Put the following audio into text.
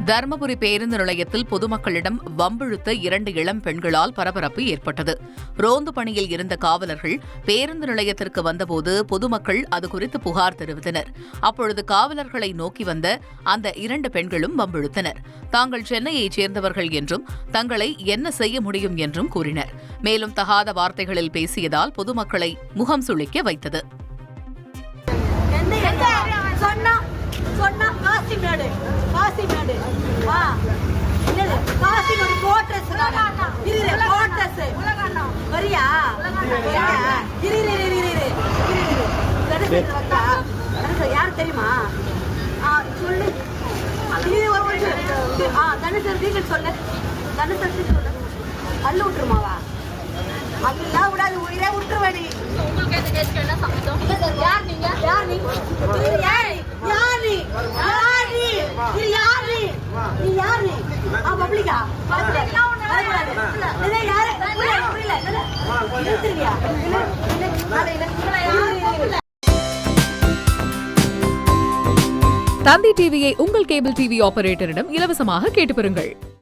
தருமபுரி பேருந்து நிலையத்தில் பொதுமக்களிடம் வம்பிழுத்த 2 இளம் பெண்களால் பரபரப்பு ஏற்பட்டது. ரோந்து பணியில் இருந்த காவலர்கள் பேருந்து நிலையத்திற்கு வந்தபோது பொதுமக்கள் அது குறித்து புகார் தெரிவித்தனர். அப்பொழுது காவலர்களை நோக்கி வந்த அந்த 2 பெண்களும் வம்பிழுத்தனர். தாங்கள் சென்னையைச் சேர்ந்தவர்கள் என்றும் தங்களை என்ன செய்ய முடியும் என்றும் கூறினர். மேலும் தகாத வார்த்தைகளில் பேசியதால் பொதுமக்களை முகம் சுளிக்க வைத்தது. யாரு தெரியுமா சொல்லு சொல்லு அள்ளு விட்டுருமாவா அதெல்லாம் விடாது உயிரே விட்டுருவாடி. தந்தி டிவியை உங்கள் கேபிள் டிவி ஆபரேட்டரிடம் இலவசமாக கேட்டு பெறுங்கள்.